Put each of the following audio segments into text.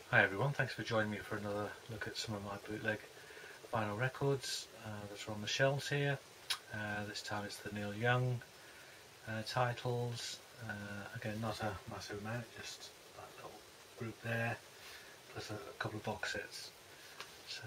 Hi everyone, thanks for joining me for another look at some of my bootleg vinyl records that are on the shelves here. This time it's the Neil Young titles. Again, not a massive amount, just that little group there, plus a couple of box sets. So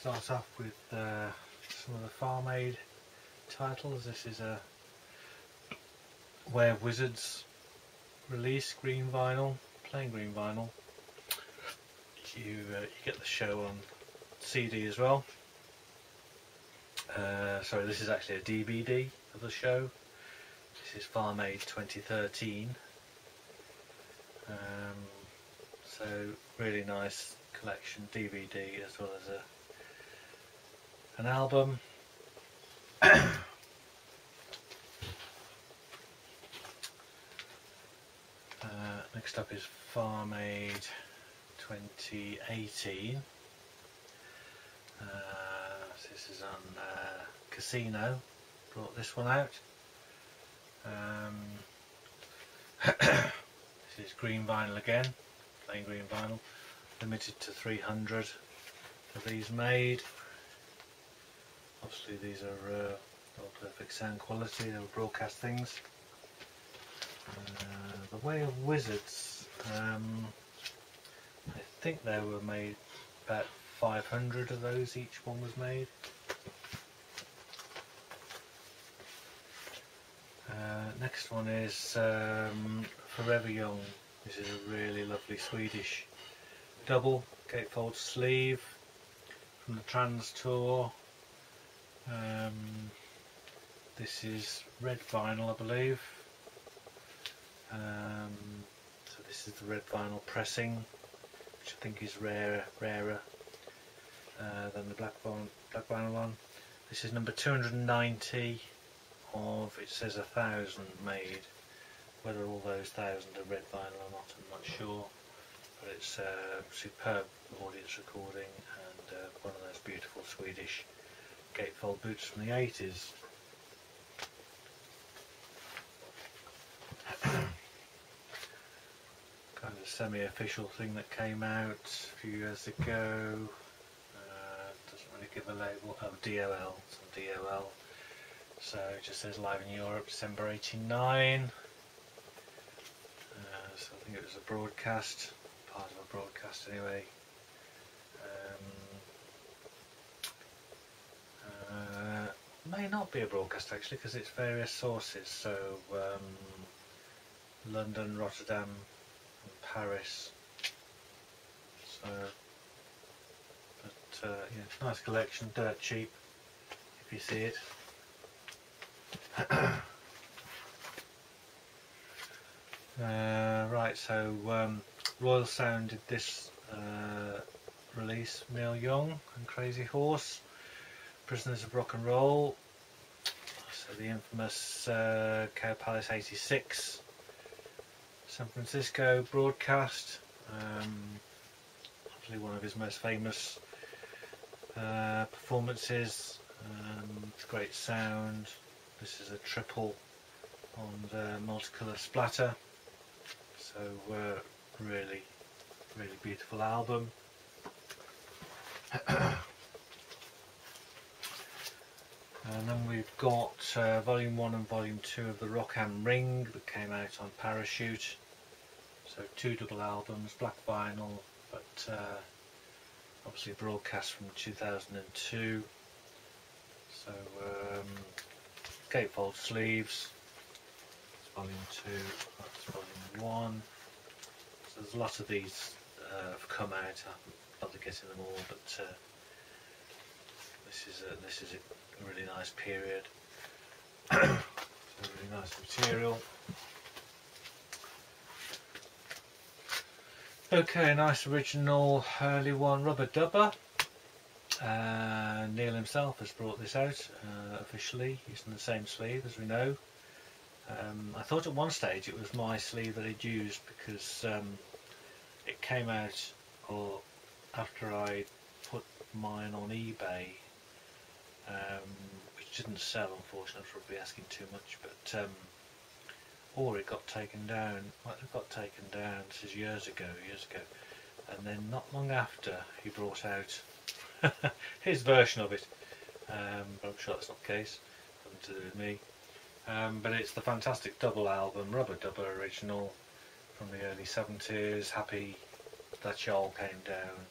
start off with some of the Farm Aid titles. This is a Way of Wizards release, green vinyl, plain green vinyl. You get the show on CD as well. Sorry, this is actually a DVD of the show. This is Farm Aid 2013. So really nice collection, DVD as well as an album. Next up is Farm Aid 2018. This is on Casino, brought this one out. This is green vinyl again, plain green vinyl, limited to 300 of these made. Obviously these are all perfect sound quality, they were broadcast things. The Way of Wizards, I think they were made about 500 of those, each one was made. Next one is Forever Young. This is a really lovely Swedish double gatefold sleeve from the Trans tour. This is red vinyl, I believe. So this is the red vinyl pressing, which I think is rarer than the black vinyl one. This is number 290 of, it says 1,000 made. Whether all those 1,000 are red vinyl or not, I'm not sure. But it's a superb audience recording and one of those beautiful Swedish gatefold boots from the 80s. Kind of semi-official thing that came out a few years ago. Doesn't really give a label. Oh, DOL. It's on DOL. So it just says live in Europe, December '89. So I think it was a broadcast, part of a broadcast anyway. May not be a broadcast actually, because it's various sources. So London, Rotterdam, and Paris. So, but yeah, nice collection, dirt cheap if you see it. Right, so Royal Sound did this release, Neil Young and Crazy Horse, Prisoners of Rock and Roll, so the infamous Cow Palace 86, San Francisco broadcast, obviously one of his most famous performances, great sound. This is a triple on the multicolour splatter, so really beautiful album. And then we've got volume 1 and volume 2 of the Rock Am Ring that came out on Parachute, so 2 double albums, black vinyl, but obviously broadcast from 2002. So gatefold sleeves. That's volume 2, that's volume 1. So there's lots of these have come out. I haven't bothered getting them all, but this is a really nice period. So really nice material. Okay, nice original early one, Rubber Dubber. Neil himself has brought this out officially, using the same sleeve as we know. I thought at one stage it was my sleeve that he'd used, because it came out after I put mine on eBay, which didn't sell unfortunately, I'd probably be asking too much, but or it got taken down. Well, it got taken down, this is years ago, and then not long after he brought out his version of it, but I'm sure that's not the case, nothing to do with me. But it's the fantastic double album, Rubber Dubber original from the early 70s, happy that y'all came down,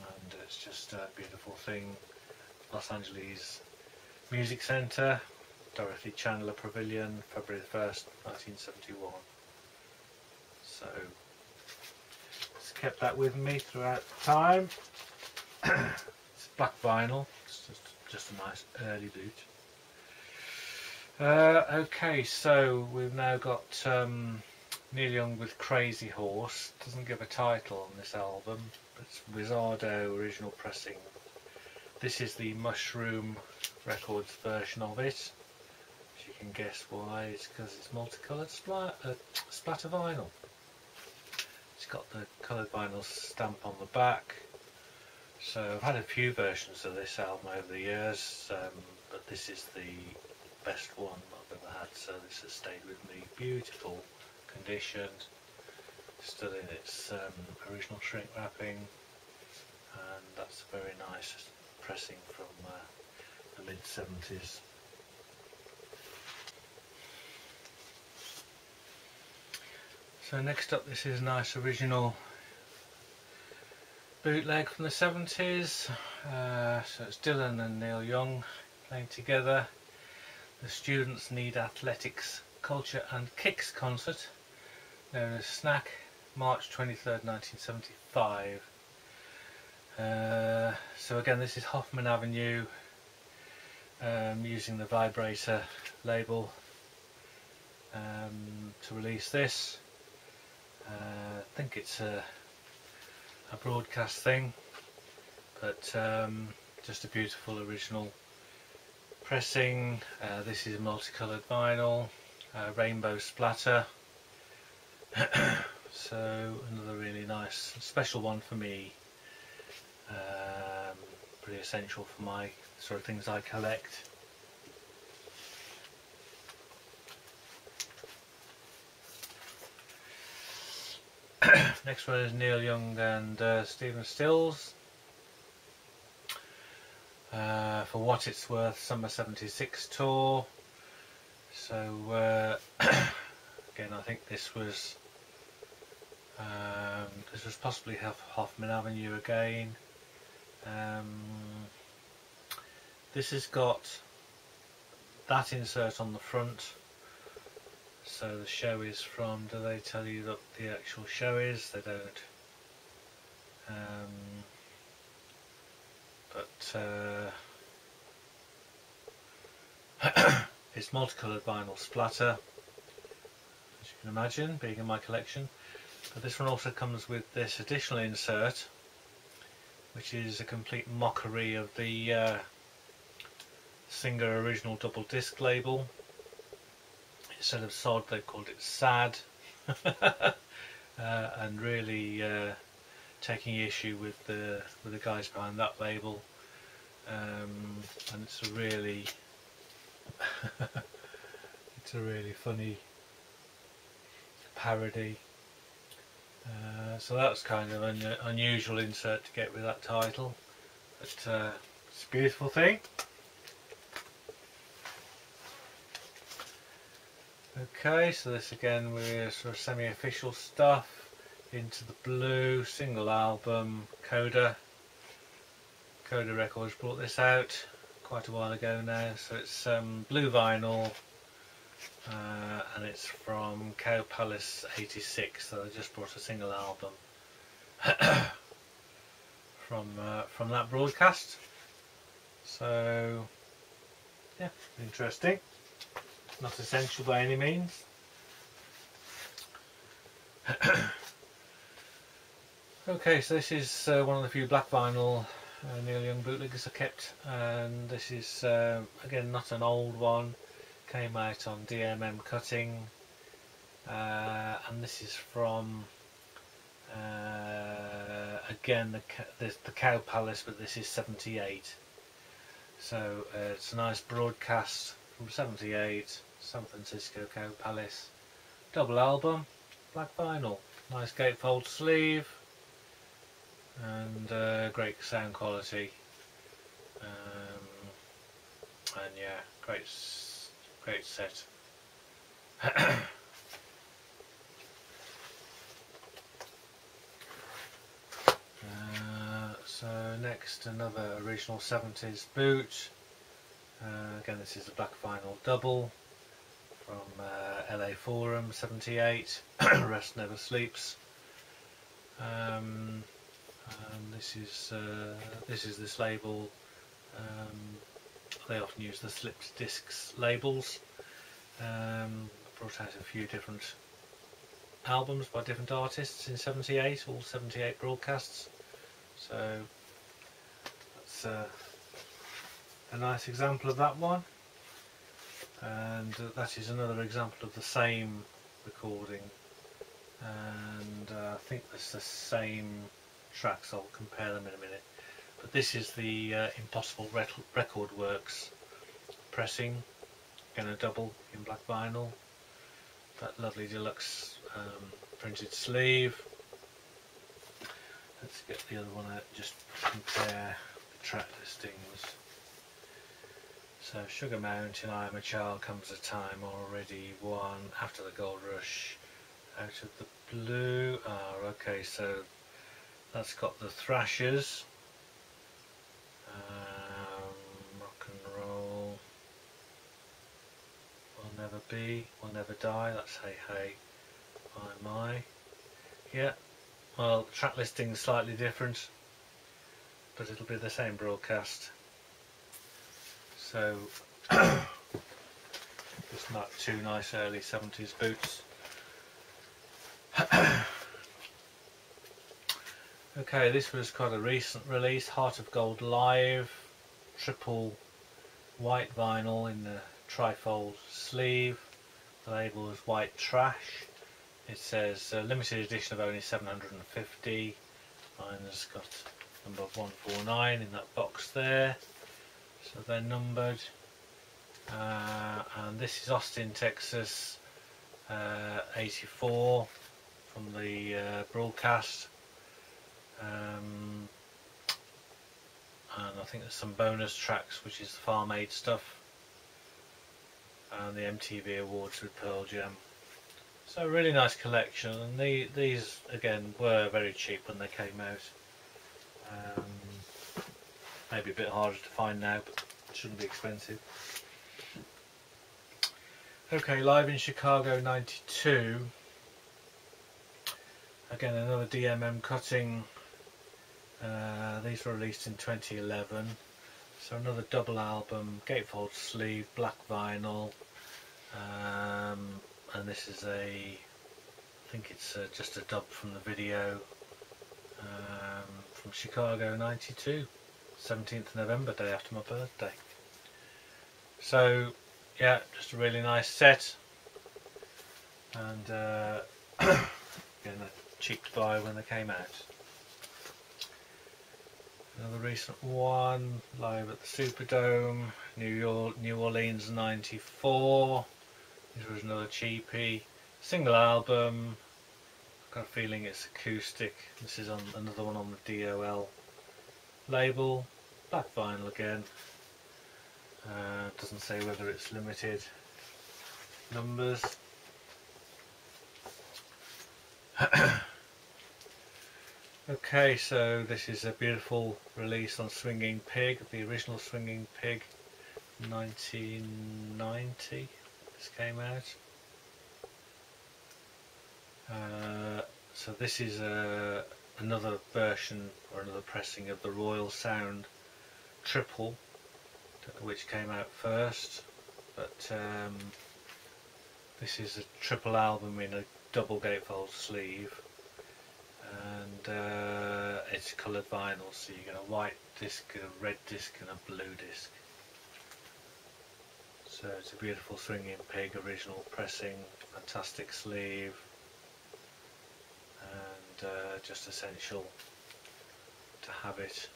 and it's just a beautiful thing. Los Angeles Music Centre, Dorothy Chandler Pavilion, February 1st, 1971. So, just kept that with me throughout the time. It's black vinyl, it's just a nice early boot. Okay, so we've now got Neil Young with Crazy Horse. Doesn't give a title on this album, but it's Wizardo original pressing. This is the Mushroom Records version of it. As you can guess why, it's because it's multicoloured splatter vinyl. It's got the coloured vinyl stamp on the back. So I've had a few versions of this album over the years, but this is the best one I've ever had, so this has stayed with me. Beautiful condition, still in its original shrink wrapping, and that's a very nice pressing from the mid-70s. So next up, this is a nice original bootleg from the 70s. So it's Dylan and Neil Young playing together. The Students Need Athletics, Culture and Kicks concert, known as Snack, March 23rd, 1975. So again, this is Hoffman Avenue, using the Vibrator label to release this. I think it's a broadcast thing, but just a beautiful original pressing. This is multicoloured vinyl, rainbow splatter. So another really nice special one for me, pretty essential for my sort of things I collect. Next one is Neil Young and Stephen Stills. For What It's Worth Summer 76 tour. So again, I think this was possibly Hoffman Avenue again. This has got that insert on the front. So the show is from, do they tell you what the actual show is? They don't. It's multicoloured vinyl splatter, as you can imagine, being in my collection. But this one also comes with this additional insert, which is a complete mockery of the Singer original double disc label. Instead of sod, they've called it sad, and really taking issue with the guys behind that label. And it's a really it's a really funny parody. So that's kind of an unusual insert to get with that title, but it's a beautiful thing. Okay, so this again we're sort of semi-official stuff, Into the Blue, single album, Coda Records brought this out quite a while ago now, so it's blue vinyl, and it's from Cow Palace 86, so they just brought a single album from that broadcast. So yeah, interesting. Not essential by any means. Okay, so this is one of the few black vinyl Neil Young bootlegs I kept, and this is again not an old one, came out on DMM cutting, and this is from again the Cow Palace, but this is 78. So it's a nice broadcast from 78, San Francisco Cow Palace, double album, black vinyl, nice gatefold sleeve, and great sound quality, and yeah, great set. So next, another original 70s boot. Again, this is a black vinyl double from LA Forum 78. Rest Never Sleeps. And this is this label. They often use the slipped discs labels. Brought out a few different albums by different artists in 78, all 78 broadcasts. So that's a nice example of that one, and that is another example of the same recording, and I think it's the same tracks. I'll compare them in a minute, but this is the Impossible Record Works pressing, again a double in black vinyl, that lovely deluxe printed sleeve. Let's get the other one out, just compare the track listings. So Sugar Mountain, I Am a Child, Comes a Time, Already Won, After the Gold Rush, Out of the Blue. Okay, so that's got the Thrashers, Rock and Roll, Will Never Be, Will Never Die, that's Hey Hey, My. Yeah. Well, the track listing is slightly different, but it'll be the same broadcast. So, just not two nice early 70s boots. Okay, this was quite a recent release. Heart of Gold Live, triple white vinyl in the trifold sleeve. The label is White Trash. It says limited edition of only 750. Mine has got number 149 in that box there. So they're numbered. And this is Austin, Texas, 84 from the broadcast. And I think there's some bonus tracks, which is the Farm Aid stuff. And the MTV Awards with Pearl Jam. So a really nice collection, and these again were very cheap when they came out. Maybe a bit harder to find now, but it shouldn't be expensive. Okay, Live in Chicago 92. Again, another DMM cutting. These were released in 2011. So another double album, gatefold sleeve, black vinyl. And this is I think it's just a dub from the video, from Chicago 92, 17th November, day after my birthday. So yeah, just a really nice set, and again, cheap to buy when they came out. Another recent one, live at the Superdome, New Orleans 94. This was another cheapie, single album. I've got a feeling it's acoustic. This is on another one on the DOL label, black vinyl again. Doesn't say whether it's limited numbers. Okay, so this is a beautiful release on Swinging Pig, the original Swinging Pig, 1990. This came out. So this is another version or another pressing of the Royal Sound Triple, which came out first, but this is a triple album in a double gatefold sleeve, and it's coloured vinyl, so you get a white disc, a red disc and a blue disc. So it's a beautiful Swinging Pig original pressing, fantastic sleeve, and just essential to have it.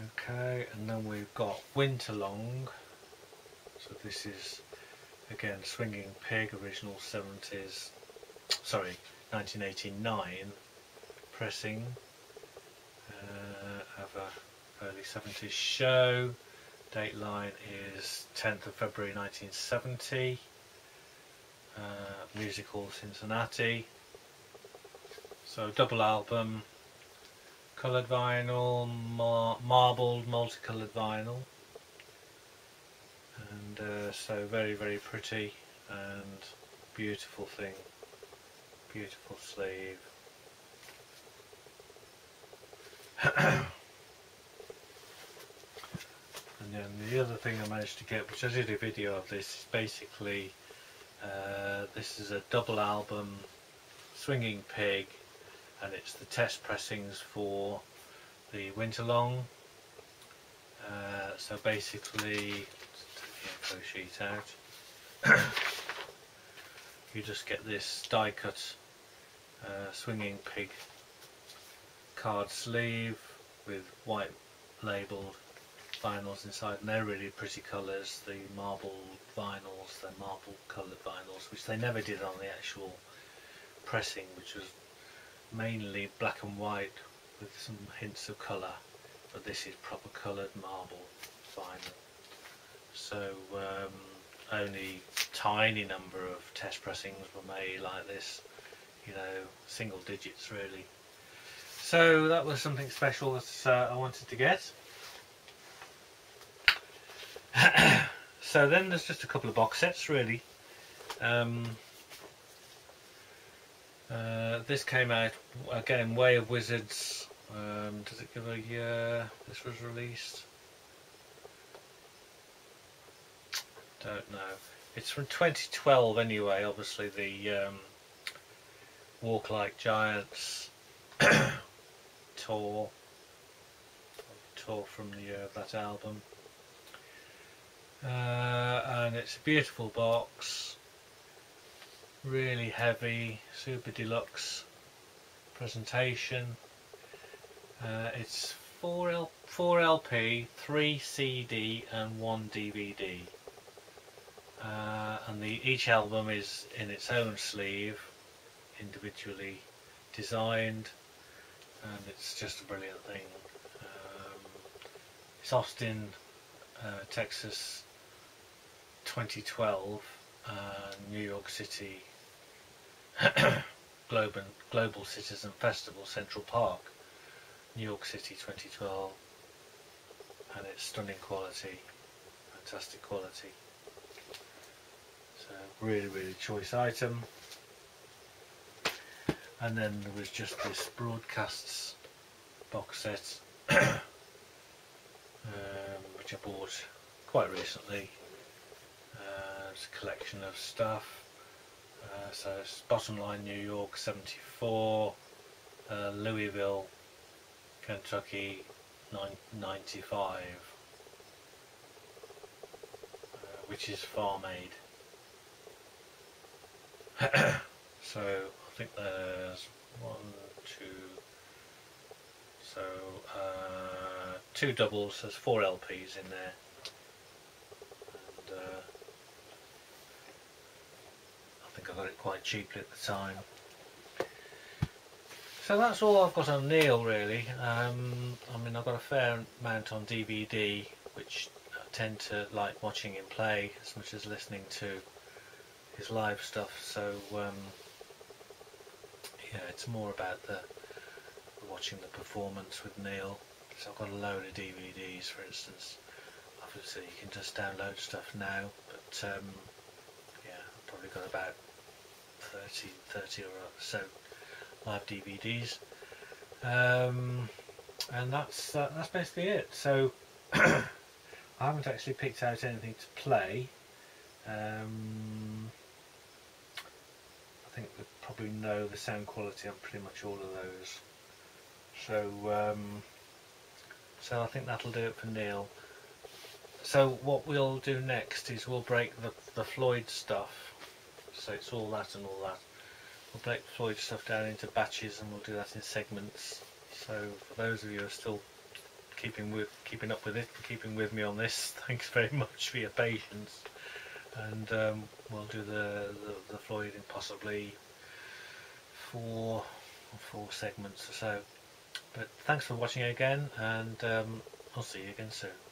Okay, and then we've got Winterlong. So this is again Swinging Pig, original 70s, sorry, 1989 pressing of a early 70s show. Dateline is 10th of February 1970. Music Hall Cincinnati. So double album, coloured vinyl, marbled multicoloured vinyl, and so very, very pretty and beautiful thing, beautiful sleeve. And then the other thing I managed to get, which I did a video of this, is basically this is a double album, Swinging Pig, and it's the test pressings for the Winterlong. So basically, take the info sheet out, you just get this die cut Swinging Pig card sleeve with white labelled vinyls inside, and they're really pretty colours. The marble vinyls, they're marble coloured vinyls, which they never did on the actual pressing, which was mainly black and white with some hints of colour, but this is proper coloured marble vinyl. So only tiny number of test pressings were made like this, you know, single digits really. So that was something special that I wanted to get. So then there's just a couple of box sets really. This came out again, Way of Wizards. Does it give a year this was released? Don't know. It's from 2012 anyway. Obviously the Walk Like Giants tour from the year of that album. And it's a beautiful box, really heavy, super deluxe presentation. It's 4 LP, 3 CD and 1 DVD, and each album is in its own sleeve, individually designed, and it's just a brilliant thing. It's Austin, Texas 2012, New York City Global Citizen Festival, Central Park, New York City 2012, and it's stunning quality, fantastic quality. So really, really choice item. And then there was just this broadcasts box set, which I bought quite recently. It's a collection of stuff. So it's Bottom Line New York 74, Louisville, Kentucky 95, which is farm aid. So I think there's 1, 2, so 2 doubles, there's 4 LPs in there, and I think I got it quite cheaply at the time. So that's all I've got on Neil really. I mean, I've got a fair amount on DVD, which I tend to like watching him play as much as listening to his live stuff, so yeah, it's more about the watching the performance with Neil. So I've got a load of DVDs, for instance. Obviously you can just download stuff now, but yeah, I've probably got about 30 or so live DVDs, and that's basically it. So I haven't actually picked out anything to play. I think we probably know the sound quality on pretty much all of those. So so I think that'll do it for Neil. So what we'll do next is we'll break the Floyd stuff. So it's all that and all that. We'll break Floyd stuff down into batches, and we'll do that in segments. So for those of you who are still keeping up with it, keeping with me on this. Thanks very much for your patience, and we'll do the Floyding possibly four segments or so. But thanks for watching again, and I'll see you again soon.